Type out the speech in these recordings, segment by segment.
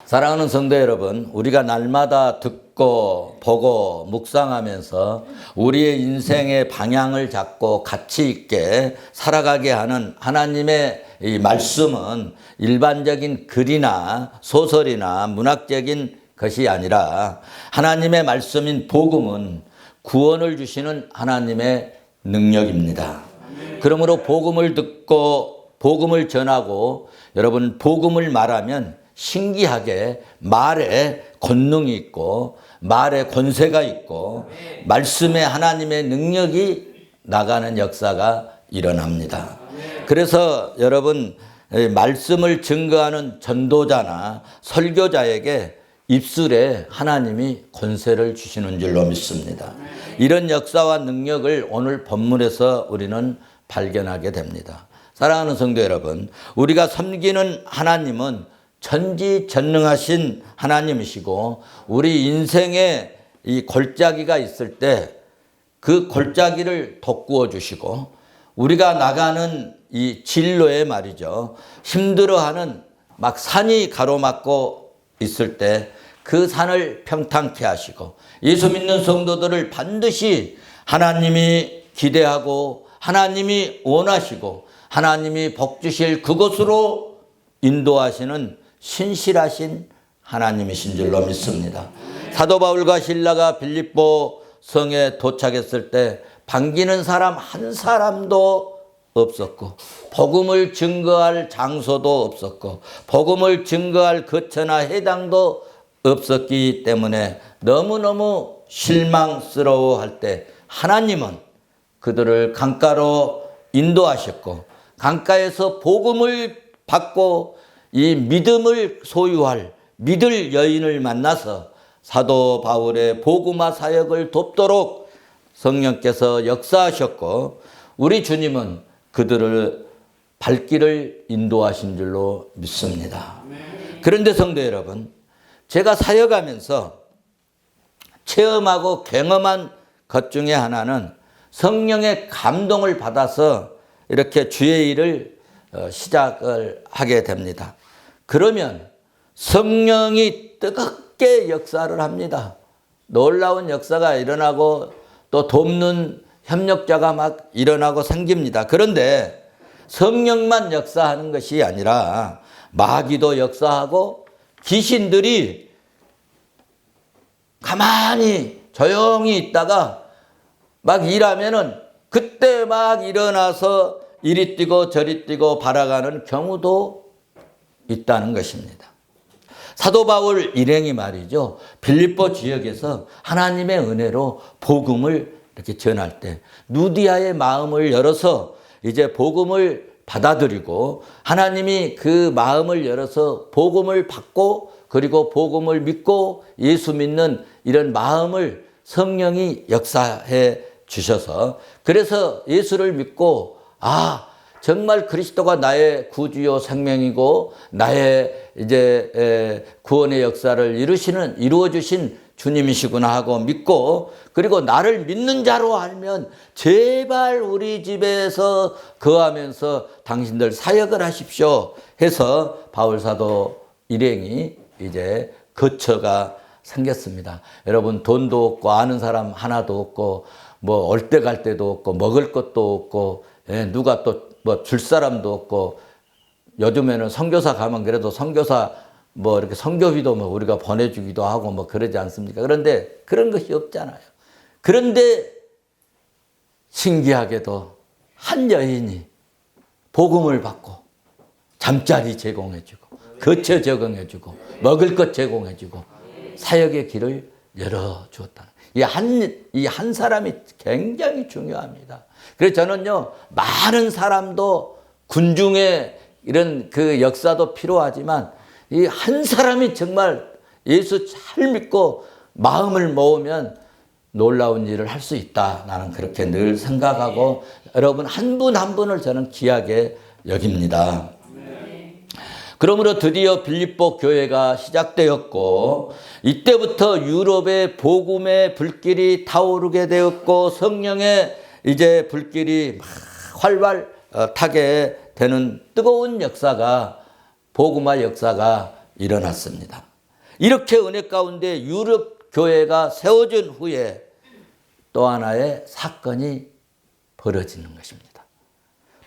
사랑하는 성도 여러분, 우리가 날마다 듣고 보고 묵상하면서 우리의 인생의 방향을 잡고 가치 있게 살아가게 하는 하나님의 이 말씀은 일반적인 글이나 소설이나 문학적인 것이 아니라 하나님의 말씀인 복음은 구원을 주시는 하나님의 능력입니다. 그러므로 복음을 듣고 복음을 전하고 여러분 복음을 말하면 신기하게 말에 권능이 있고 말에 권세가 있고 말씀에 하나님의 능력이 나가는 역사가 일어납니다. 그래서 여러분 말씀을 증거하는 전도자나 설교자에게 입술에 하나님이 권세를 주시는 줄로 믿습니다. 이런 역사와 능력을 오늘 본문에서 우리는 발견하게 됩니다. 사랑하는 성도 여러분, 우리가 섬기는 하나님은 전지전능하신 하나님이시고 우리 인생에 이 골짜기가 있을 때 그 골짜기를 돋구어 주시고 우리가 나가는 이 진로에 말이죠. 힘들어하는 막 산이 가로막고 있을 때 그 산을 평탄케 하시고 예수 믿는 성도들을 반드시 하나님이 기대하고 하나님이 원하시고 하나님이 복 주실 그곳으로 인도하시는 신실하신 하나님이신 줄로 믿습니다. 사도 바울과 실라가 빌립보 성에 도착했을 때 반기는 사람 한 사람도 없었고 복음을 증거할 장소도 없었고 복음을 증거할 거처나 해당도 없었기 때문에 너무너무 실망스러워할 때 하나님은 그들을 강가로 인도하셨고 강가에서 복음을 받고 이 믿음을 소유할 믿을 여인을 만나서 사도 바울의 복음화 사역을 돕도록 성령께서 역사하셨고 우리 주님은 그들을 발길을 인도하신 줄로 믿습니다. 그런데 성도 여러분, 제가 사역하면서 체험하고 경험한 것 중에 하나는 성령의 감동을 받아서 이렇게 주의 일을 시작을 하게 됩니다. 그러면 성령이 뜨겁게 역사를 합니다. 놀라운 역사가 일어나고 또 돕는 협력자가 막 일어나고 생깁니다. 그런데 성령만 역사하는 것이 아니라 마귀도 역사하고 귀신들이 가만히 조용히 있다가 막 일하면은 그때 막 일어나서 이리 뛰고 저리 뛰고 발아가는 경우도 있다는 것입니다. 사도 바울 일행이 말이죠. 빌립보 지역에서 하나님의 은혜로 복음을 이렇게 전할 때 누디아의 마음을 열어서 이제 복음을 받아들이고 하나님이 그 마음을 열어서 복음을 받고 그리고 복음을 믿고 예수 믿는 이런 마음을 성령이 역사해 주셔서 그래서 예수를 믿고 정말 그리스도가 나의 구주요 생명이고 나의 이제 구원의 역사를 이루어 주신 주님이시구나 하고 믿고 그리고 나를 믿는 자로 알면 제발 우리 집에서 거하면서 당신들 사역을 하십시오 해서 바울 사도 일행이 이제 거처가 생겼습니다. 여러분 돈도 없고 아는 사람 하나도 없고 뭐 올 때 갈 때도 없고 먹을 것도 없고 누가 또 뭐 줄 사람도 없고 요즘에는 선교사 가면 그래도 선교사 뭐 이렇게 선교비도 뭐 우리가 보내주기도 하고 뭐 그러지 않습니까? 그런데 그런 것이 없잖아요. 그런데 신기하게도 한 여인이 복음을 받고 잠자리 제공해주고 거처 제공해주고 먹을 것 제공해주고 사역의 길을 열어주었다. 이 한 사람이 굉장히 중요합니다. 그래서 저는요 많은 사람도 군중의 이런 그 역사도 필요하지만 이 한 사람이 정말 예수 잘 믿고 마음을 모으면 놀라운 일을 할 수 있다. 나는 그렇게 늘 생각하고 여러분 한 분 한 분을 저는 귀하게 여깁니다. 그러므로 드디어 빌립보 교회가 시작되었고 이때부터 유럽의 복음의 불길이 타오르게 되었고 성령의 이제 불길이 막 활발 타게 되는 뜨거운 역사가 복음화 역사가 일어났습니다. 이렇게 은혜 가운데 유럽 교회가 세워진 후에 또 하나의 사건이 벌어지는 것입니다.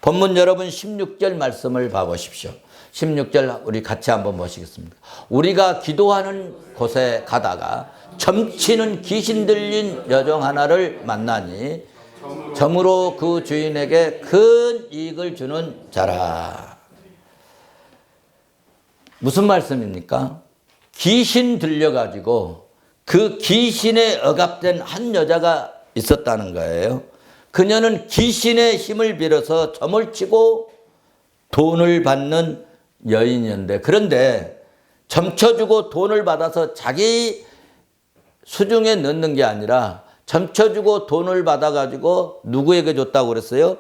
본문 여러분 16절 말씀을 봐보십시오. 16절 우리 같이 한번 보시겠습니다. 우리가 기도하는 곳에 가다가 점치는 귀신 들린 여종 하나를 만나니 점으로 그 주인에게 큰 이익을 주는 자라. 무슨 말씀입니까? 귀신 들려가지고 그 귀신에 억압된 한 여자가 있었다는 거예요. 그녀는 귀신의 힘을 빌어서 점을 치고 돈을 받는 여인이었는데, 그런데 점쳐주고 돈을 받아서 자기 수중에 넣는 게 아니라 점쳐주고 돈을 받아가지고 누구에게 줬다고 그랬어요?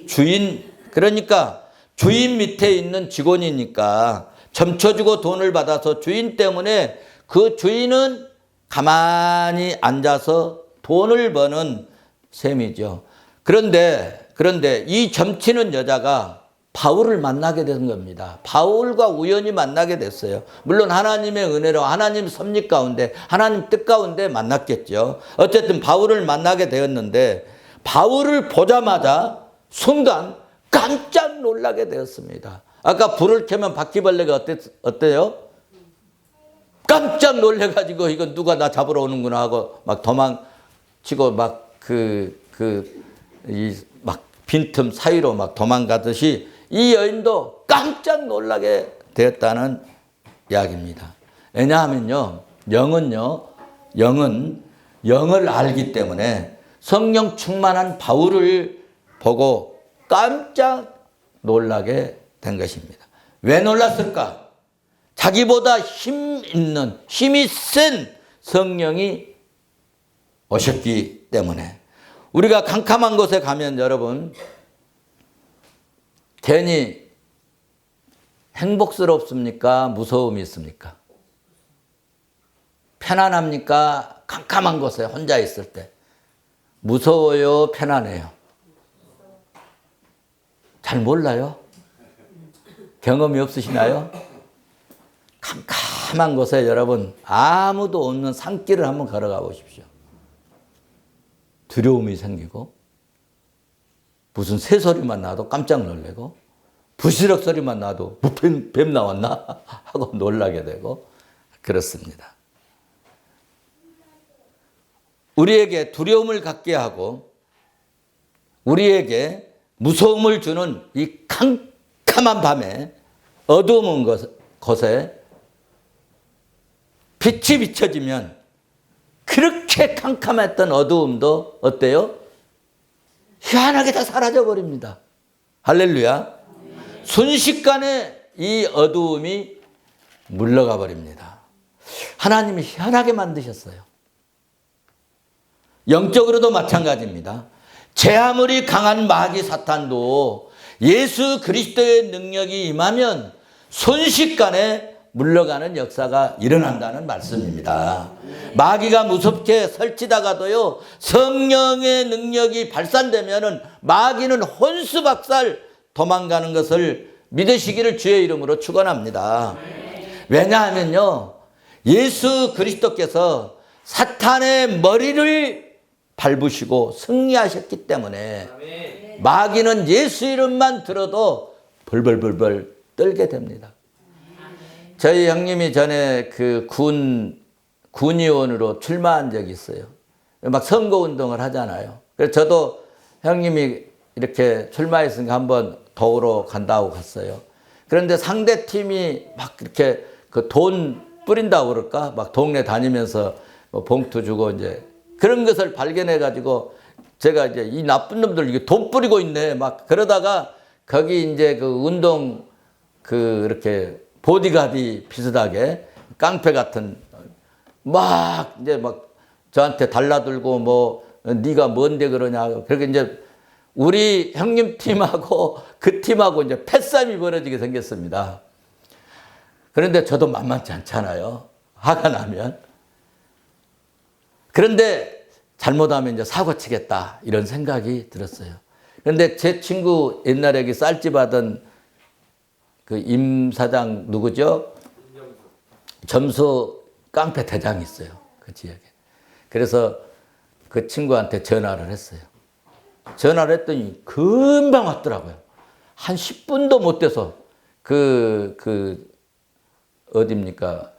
주인. 그러니까 주인 밑에 있는 직원이니까 점쳐주고 돈을 받아서 주인 때문에 그 주인은 가만히 앉아서 돈을 버는 셈이죠. 그런데 이 점치는 여자가 바울을 만나게 된 겁니다. 바울과 우연히 만나게 됐어요. 물론 하나님의 은혜로 하나님 섭리 가운데 하나님 뜻 가운데 만났겠죠. 어쨌든 바울을 만나게 되었는데 바울을 보자마자 순간 깜짝 놀라게 되었습니다. 아까 불을 켜면 바퀴벌레가 어때요? 깜짝 놀래가지고 이건 누가 나 잡으러 오는구나 하고 막 도망치고 막 막 빈틈 사이로 막 도망가듯이 이 여인도 깜짝 놀라게 되었다는 이야기입니다. 왜냐하면요, 영은 영을 알기 때문에 성령 충만한 바울을 보고 깜짝 놀라게 된 것입니다. 왜 놀랐을까? 자기보다 힘이 센 성령이 오셨기 때문에. 우리가 캄캄한 곳에 가면 여러분 괜히 행복스럽습니까? 무서움이 있습니까? 편안합니까? 캄캄한 곳에 혼자 있을 때 무서워요? 편안해요? 잘 몰라요? 경험이 없으시나요? 캄캄한 곳에 여러분 아무도 없는 산길을 한번 걸어가 보십시오. 두려움이 생기고 무슨 새소리만 나도 깜짝 놀래고 부시럭 소리만 나도 뱀 나왔나 하고 놀라게 되고 그렇습니다. 우리에게 두려움을 갖게 하고 우리에게 무서움을 주는 이 캄캄한 밤에 어두운 곳에 빛이 비춰지면 그렇게 캄캄했던 어두움도 어때요? 희한하게 다 사라져 버립니다. 할렐루야. 순식간에 이 어두움이 물러가 버립니다. 하나님이 희한하게 만드셨어요. 영적으로도 마찬가지입니다. 제 아무리 강한 마귀 사탄도 예수 그리스도의 능력이 임하면 순식간에 물러가는 역사가 일어난다는 말씀입니다. 마귀가 무섭게 설치다가도요, 성령의 능력이 발산되면은 마귀는 혼수박살 도망가는 것을 믿으시기를 주의 이름으로 축원합니다. 왜냐하면요, 예수 그리스도께서 사탄의 머리를 밟으시고 승리하셨기 때문에 마귀는 예수 이름만 들어도 벌벌벌벌 떨게 됩니다. 저희 형님이 전에 그 군의원으로 출마한 적이 있어요. 막 선거운동을 하잖아요. 그래서 저도 형님이 이렇게 출마했으니까 한번 도우러 간다고 갔어요. 그런데 상대 팀이 막 이렇게 그 돈 뿌린다고 그럴까? 막 동네 다니면서 뭐 봉투 주고 이제 그런 것을 발견해가지고 제가 이제 이 나쁜 놈들 이게 돈 뿌리고 있네. 막 그러다가 거기 이제 그 운동 그 이렇게 보디가디 비슷하게 깡패 같은 막 이제 막 저한테 달라들고 뭐 네가 뭔데 그러냐. 그렇게 이제 우리 형님 팀하고 그 팀하고 이제 패싸움이 벌어지게 생겼습니다. 그런데 저도 만만치 않잖아요. 화가 나면. 그런데 잘못하면 이제 사고 치겠다 이런 생각이 들었어요. 그런데 제 친구 옛날에 그 쌀집 하던 그 임 사장 누구죠? 점수 깡패 대장이 있어요. 그 지역에. 그래서 그 친구한테 전화를 했어요. 전화를 했더니 금방 왔더라고요. 한 10분도 못 돼서 어딥니까?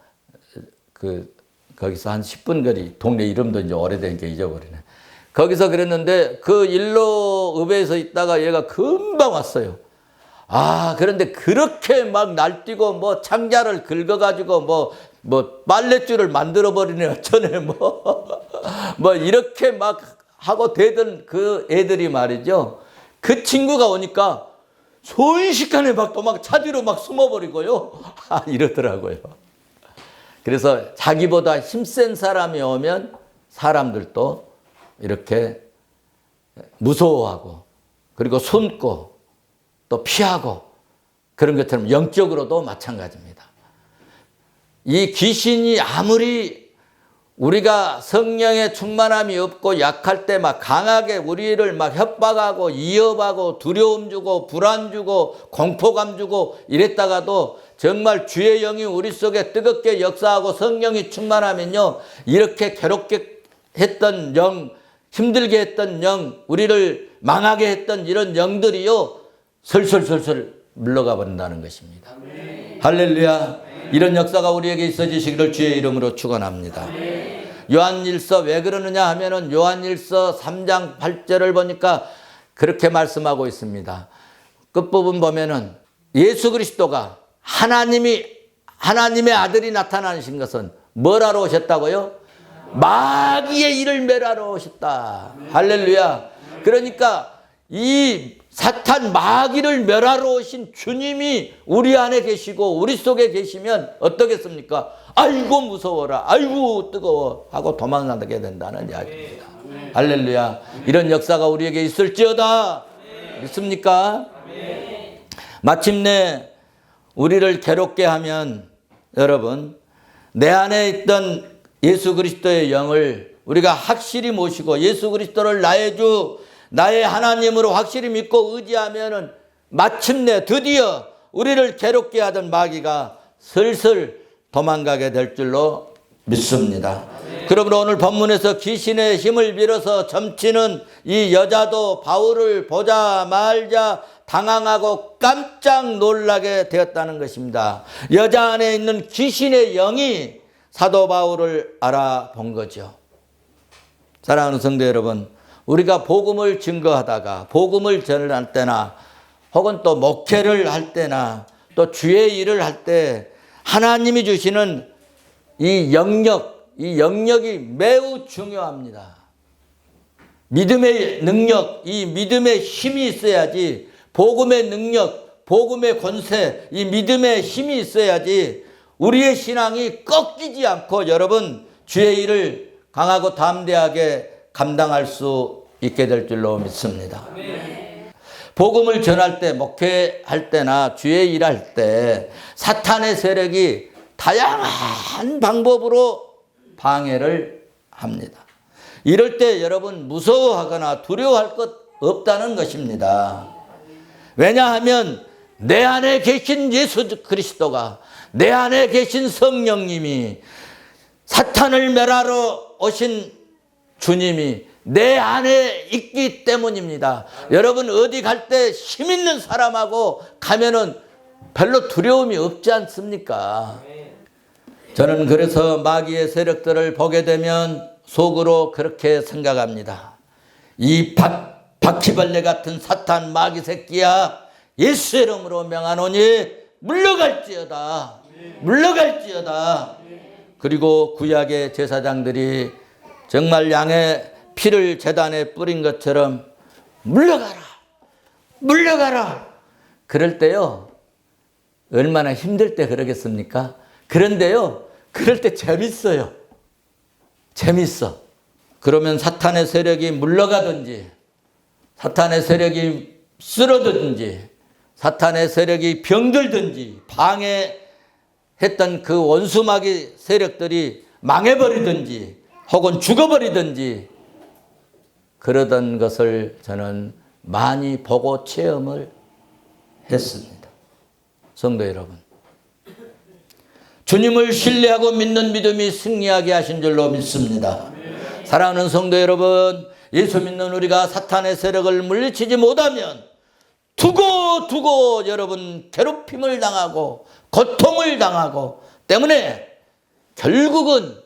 거기서 한 10분 거리, 동네 이름도 이제 오래되니까 잊어버리네. 거기서 그랬는데 그 일로읍에서 있다가 얘가 금방 왔어요. 아, 그런데 그렇게 막 날뛰고 뭐 창자를 긁어가지고 뭐 빨랫줄을 만들어버리네 어쩌네 뭐 이렇게 막 하고 대던 그 애들이 말이죠. 그 친구가 오니까 순식간에 막 도망 차 뒤로 막 숨어버리고요. 이러더라고요. 그래서 자기보다 힘센 사람이 오면 사람들도 이렇게 무서워하고 그리고 숨고 또 피하고 그런 것처럼 영적으로도 마찬가지입니다. 이 귀신이 아무리 우리가 성령의 충만함이 없고 약할 때 막 강하게 우리를 막 협박하고 위협하고 두려움 주고 불안 주고 공포감 주고 이랬다가도 정말 주의 영이 우리 속에 뜨겁게 역사하고 성령이 충만하면요, 이렇게 괴롭게 했던 영, 힘들게 했던 영, 우리를 망하게 했던 이런 영들이요 설설설설 물러가 버린다는 것입니다. 할렐루야. 이런 역사가 우리에게 있어지시기를 주의 이름으로 축원합니다. 요한일서 왜 그러느냐 하면은 요한일서 3장 8절을 보니까 그렇게 말씀하고 있습니다. 끝부분 보면은 예수 그리스도가 하나님의 아들이 나타나신 것은 뭘 하러 오셨다고요? 마귀의 일을 멸하러 오셨다. 할렐루야. 그러니까 이 사탄 마귀를 멸하러 오신 주님이 우리 안에 계시고 우리 속에 계시면 어떻겠습니까? 아이고 무서워라, 아이고 뜨거워 하고 도망가게 된다는 이야기입니다. 할렐루야. 이런 역사가 우리에게 있을지어다. 믿습니까? 마침내 우리를 괴롭게 하면 여러분, 내 안에 있던 예수 그리스도의 영을 우리가 확실히 모시고 예수 그리스도를 나의 주, 나의 하나님으로 확실히 믿고 의지하면은 마침내 드디어 우리를 괴롭게 하던 마귀가 슬슬 도망가게 될 줄로 믿습니다. 그러므로 오늘 본문에서 귀신의 힘을 빌어서 점치는 이 여자도 바울을 보자 말자 당황하고 깜짝 놀라게 되었다는 것입니다. 여자 안에 있는 귀신의 영이 사도 바울을 알아본 거죠. 사랑하는 성도 여러분, 우리가 복음을 증거하다가 복음을 전할 때나 혹은 또 목회를 할 때나 또 주의 일을 할 때 하나님이 주시는 이 영역이 매우 중요합니다. 믿음의 능력, 이 믿음의 힘이 있어야지, 복음의 능력, 복음의 권세, 이 믿음의 힘이 있어야지 우리의 신앙이 꺾이지 않고 여러분 주의 일을 강하고 담대하게 감당할 수 있게 될 줄로 믿습니다. 복음을 전할 때, 목회할 때나 주의 일할 때 사탄의 세력이 다양한 방법으로 방해를 합니다. 이럴 때 여러분 무서워하거나 두려워할 것 없다는 것입니다. 왜냐하면 내 안에 계신 예수 그리스도가, 내 안에 계신 성령님이, 사탄을 멸하러 오신 주님이 내 안에 있기 때문입니다. 여러분 어디 갈 때 힘 있는 사람하고 가면은 별로 두려움이 없지 않습니까? 저는 그래서 마귀의 세력들을 보게 되면 속으로 그렇게 생각합니다. 이 바퀴벌레 같은 사탄 마귀 새끼야, 예수 이름으로 명하노니 물러갈지어다. 물러갈지어다. 그리고 구약의 제사장들이 정말 양의 피를 제단에 뿌린 것처럼 물러가라, 물러가라. 그럴 때요, 얼마나 힘들 때 그러겠습니까? 그런데요, 그럴 때 재밌어요. 재밌어. 그러면 사탄의 세력이 물러가든지, 사탄의 세력이 쓰러지든지, 사탄의 세력이 병들든지, 방해했던 그 원수마귀 세력들이 망해버리든지 혹은 죽어버리든지 그러던 것을 저는 많이 보고 체험을 했습니다. 성도 여러분, 주님을 신뢰하고 믿는 믿음이 승리하게 하신 줄로 믿습니다. 사랑하는 성도 여러분, 예수 믿는 우리가 사탄의 세력을 물리치지 못하면 두고 여러분 괴롭힘을 당하고 고통을 당하고 때문에 결국은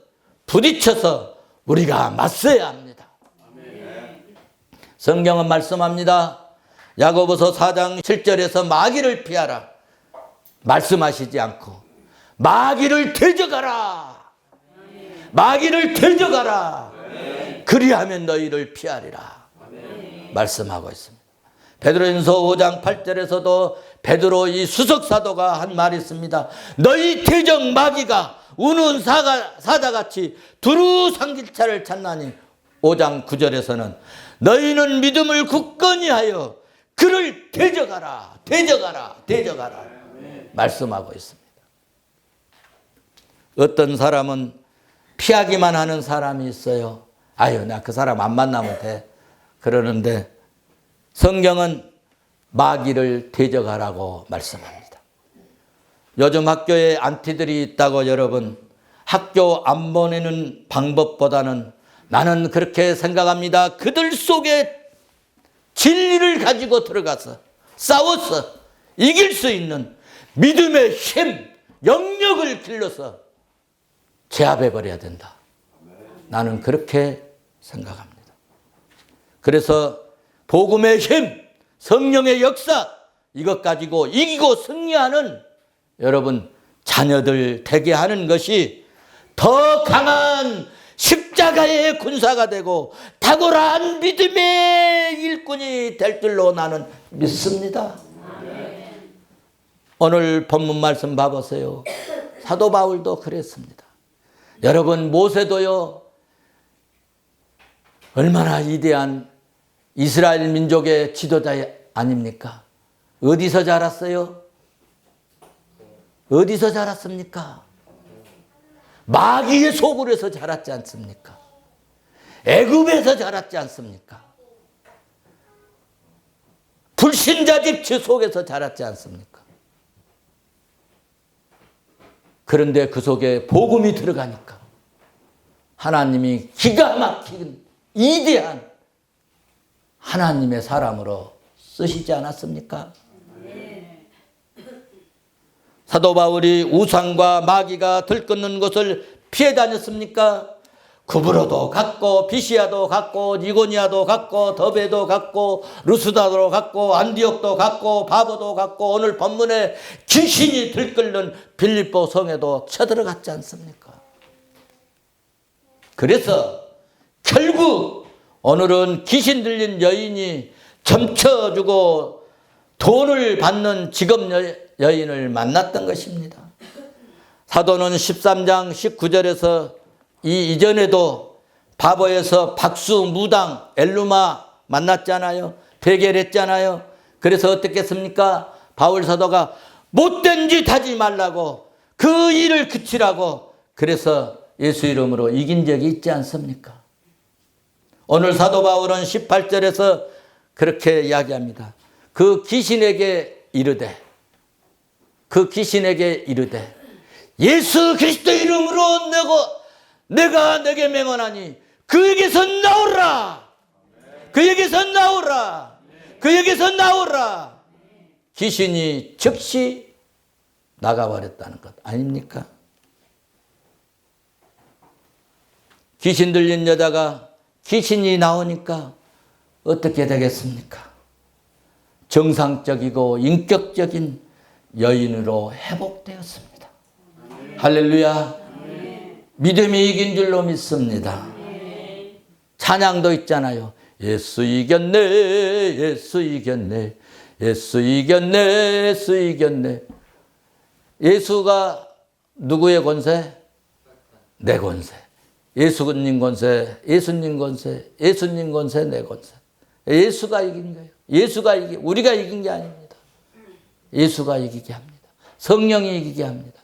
부딪혀서 우리가 맞서야 합니다. 성경은 말씀합니다. 야고보서 4장 7절에서 마귀를 피하라 말씀하시지 않고 마귀를 대적하라. 마귀를 대적하라. 그리하면 너희를 피하리라. 말씀하고 있습니다. 베드로전서 5장 8절에서도 베드로 이 수석사도가 한 말이 있습니다. 너희 대적 마귀가 우는 사자같이 두루 상길차를 찾나니 5장 9절에서는 너희는 믿음을 굳건히 하여 그를 대적하라. 말씀하고 있습니다. 어떤 사람은 피하기만 하는 사람이 있어요. 아유, 나 그 사람 안 만나면 돼. 그러는데 성경은 마귀를 대적하라고 말씀합니다. 요즘 학교에 안티들이 있다고 여러분, 학교 안 보내는 방법보다는 나는 그렇게 생각합니다. 그들 속에 진리를 가지고 들어가서 싸워서 이길 수 있는 믿음의 힘, 영역을 길러서 제압해버려야 된다. 나는 그렇게 생각합니다. 그래서 복음의 힘, 성령의 역사 이것 가지고 이기고 승리하는 여러분 자녀들 되게 하는 것이 더 강한 십자가의 군사가 되고 탁월한 믿음의 일꾼이 될 줄로 나는 믿습니다. 오늘 본문 말씀 봐보세요. 사도 바울도 그랬습니다. 여러분 모세도요 얼마나 위대한 이스라엘 민족의 지도자 아닙니까? 어디서 자랐어요? 어디서 자랐습니까? 마귀의 소굴에서 자랐지 않습니까? 애굽에서 자랐지 않습니까? 불신자 집체 속에서 자랐지 않습니까? 그런데 그 속에 복음이 들어가니까 하나님이 기가 막힌 위대한 하나님의 사람으로 쓰시지 않았습니까? 사도 바울이 우상과 마귀가 들끓는 것을 피해 다녔습니까? 구브로도 갔고 비시아도 갔고 니고니아도 갔고 더베도 갔고 루스다도 갔고 안디옥도 갔고 바보도 갔고 오늘 본문에 귀신이 들끓는 빌립보 성에도 쳐들어갔지 않습니까? 그래서 결국 오늘은 귀신 들린 여인이 점쳐주고 돈을 받는 직업 여인을 만났던 것입니다. 사도는 13장 19절에서 이 이전에도 바보에서 박수, 무당, 엘루마 만났잖아요. 대결했잖아요. 그래서 어떻게 했습니까? 바울 사도가 못된 짓 하지 말라고 그 일을 그치라고 그래서 예수 이름으로 이긴 적이 있지 않습니까? 오늘 사도 바울은 18절에서 그렇게 이야기합니다. 그 귀신에게 이르되 예수 그리스도 이름으로 내가 내게 맹언하니 그에게서 나오라. 그에게서 나오라. 귀신이 즉시 나가버렸다는 것 아닙니까? 귀신 들린 여자가 귀신이 나오니까 어떻게 되겠습니까? 정상적이고 인격적인 여인으로 회복되었습니다. 할렐루야. 믿음이 이긴 줄로 믿습니다. 찬양도 있잖아요. 예수 이겼네. 예수가 누구의 권세? 내 권세. 예수님 권세, 내 권세. 예수가 이긴 거예요. 우리가 이긴 게 아닙니다. 예수가 이기게 합니다. 성령이 이기게 합니다.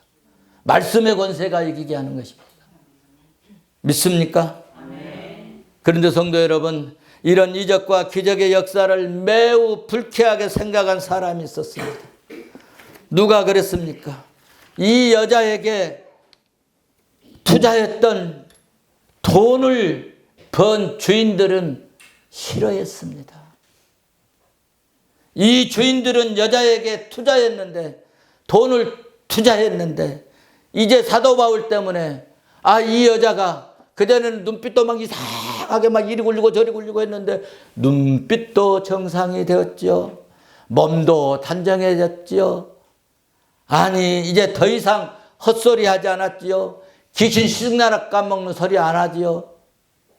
말씀의 권세가 이기게 하는 것입니다. 믿습니까? 그런데 성도 여러분, 이런 이적과 기적의 역사를 매우 불쾌하게 생각한 사람이 있었습니다. 누가 그랬습니까? 이 여자에게 투자했던 돈을 번 주인들은 싫어했습니다. 이 주인들은 여자에게 투자했는데, 돈을 투자했는데, 이제 사도 바울 때문에 이 여자가 그전에는 눈빛도 막 이상하게 막 이리 굴리고 저리 굴리고 했는데 눈빛도 정상이 되었죠. 몸도 단정해졌죠. 아니 이제 더 이상 헛소리 하지 않았지요. 귀신 시승나락 까먹는 소리 안 하지요.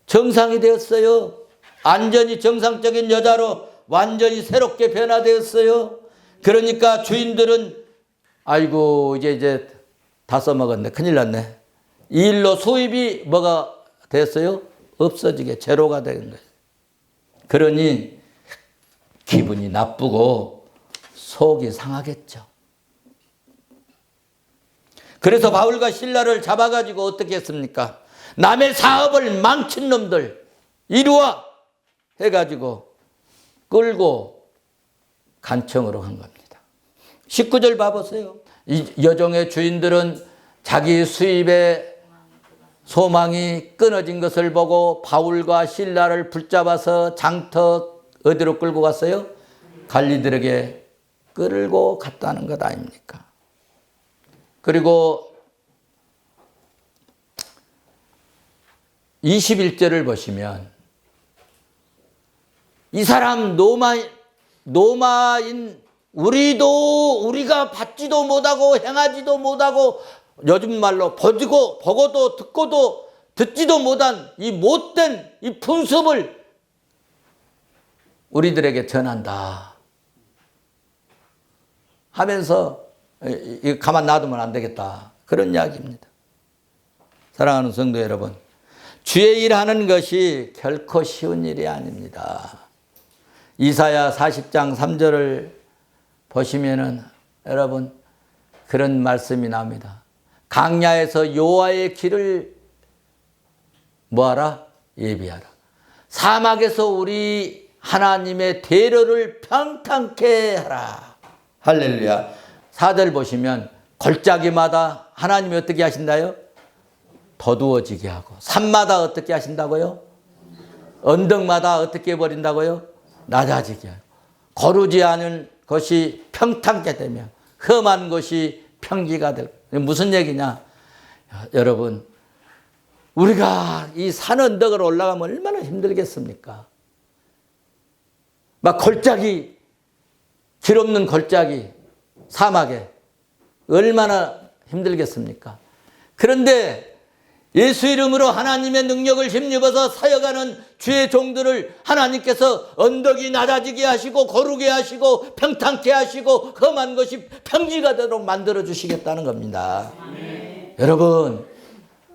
정상이 되었어요. 완전히 정상적인 여자로 완전히 새롭게 변화되었어요. 그러니까 주인들은 아이고 이제 다 써먹었네. 큰일 났네. 이 일로 수입이 뭐가 됐어요? 없어지게 제로가 된 거예요. 그러니 기분이 나쁘고 속이 상하겠죠. 그래서 바울과 실라를 잡아가지고 어떻게 했습니까? 남의 사업을 망친 놈들 이리와 해가지고 끌고 간청으로 한 겁니다. 19절 봐보세요. 이 여종의 주인들은 자기 수입의 소망이 끊어진 것을 보고 바울과 실라를 붙잡아서 장터 어디로 끌고 갔어요? 갈리들에게 끌고 갔다는 것 아닙니까? 그리고 21절을 보시면 이 사람 노마인 우리가 받지도 못하고 행하지도 못하고 요즘 말로 보고도 듣고도 듣지도 못한 이 못된 이 풍습을 우리들에게 전한다 하면서 가만 놔두면 안 되겠다. 그런 이야기입니다. 사랑하는 성도 여러분, 주의 일하는 것이 결코 쉬운 일이 아닙니다. 이사야 40장 3절을 보시면은 여러분 그런 말씀이 납니다. 강야에서 여호와의 길을 뭐하라? 예비하라. 사막에서 우리 하나님의 대로를 평탄케 하라. 할렐루야. 4절 보시면 골짜기마다 하나님이 어떻게 하신다요? 더두어지게 하고, 산마다 어떻게 하신다고요? 언덕마다 어떻게 해버린다고요? 낮아지게 하고, 거르지 않은 것이 평탄게 되며 험한 것이 평지가 될 거예요. 무슨 얘기냐? 여러분, 우리가 이 산 언덕을 올라가면 얼마나 힘들겠습니까? 막 골짜기, 길 없는 골짜기, 사막에 얼마나 힘들겠습니까? 그런데 예수 이름으로 하나님의 능력을 힘입어서 사역하는 주의 종들을 하나님께서 언덕이 낮아지게 하시고 거르게 하시고 평탄케 하시고 험한 것이 평지가 되도록 만들어 주시겠다는 겁니다. 아멘. 여러분,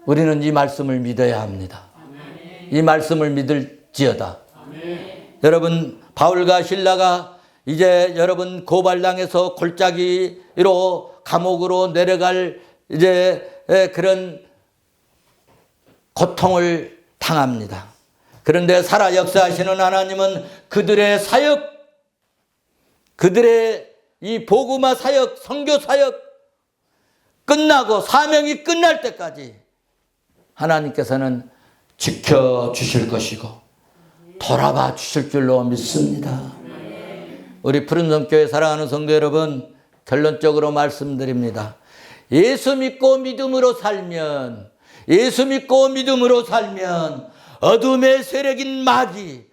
우리는 이 말씀을 믿어야 합니다. 아멘. 이 말씀을 믿을지어다. 아멘. 여러분, 바울과 실라가 이제 여러분 고발당해서 골짜기로 감옥으로 내려갈 이제 그런 고통을 당합니다. 그런데 살아 역사하시는 하나님은 그들의 사역, 그들의 이 복음화 사역, 선교 사역 끝나고 사명이 끝날 때까지 하나님께서는 지켜주실 것이고 돌아봐 주실 줄로 믿습니다. 우리 푸른섬교회 사랑하는 성도 여러분, 결론적으로 말씀드립니다. 예수 믿고 믿음으로 살면, 예수 믿고 믿음으로 살면 어둠의 세력인 마귀,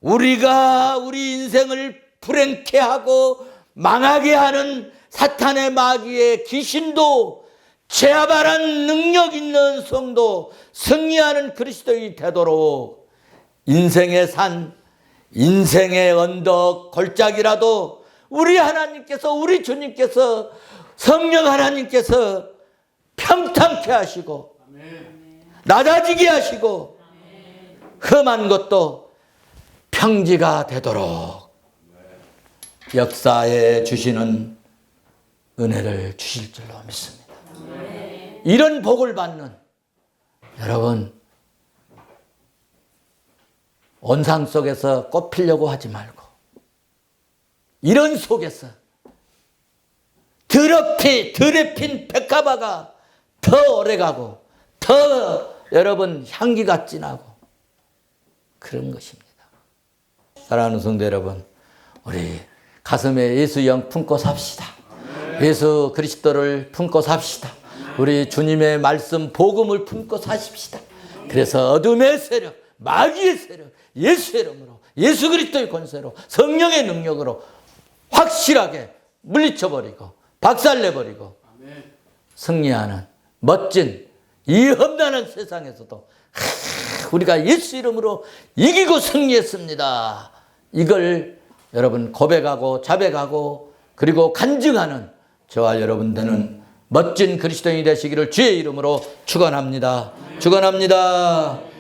우리가 우리 인생을 불행케 하고 망하게 하는 사탄의 마귀의 귀신도 제압하는 능력 있는 성도, 승리하는 그리스도인이 되도록 인생의 산, 인생의 언덕, 골짜기라도 우리 하나님께서, 우리 주님께서, 성령 하나님께서 평탄케 하시고 낮아지게 하시고 험한 것도 평지가 되도록 역사에 주시는 은혜를 주실 줄로 믿습니다. 이런 복을 받는 여러분, 온상 속에서 꼽히려고 하지 말고 이런 속에서 더럽힌 백합화가 더 오래가고 더 더 여러분 향기가 진하고 그런 것입니다. 사랑하는 성도 여러분, 우리 가슴에 예수 영 품고 삽시다. 예수 그리스도를 품고 삽시다. 우리 주님의 말씀 복음을 품고 사십시다. 그래서 어둠의 세력, 마귀의 세력, 예수의 이름으로, 예수 그리스도의 권세로, 성령의 능력으로 확실하게 물리쳐버리고 박살내버리고 승리하는 멋진 이 험난한 세상에서도 우리가 예수 이름으로 이기고 승리했습니다. 이걸 여러분 고백하고 자백하고 그리고 간증하는 저와 여러분 되는 멋진 그리스도인이 되시기를 주의 이름으로 축원합니다. 축원합니다.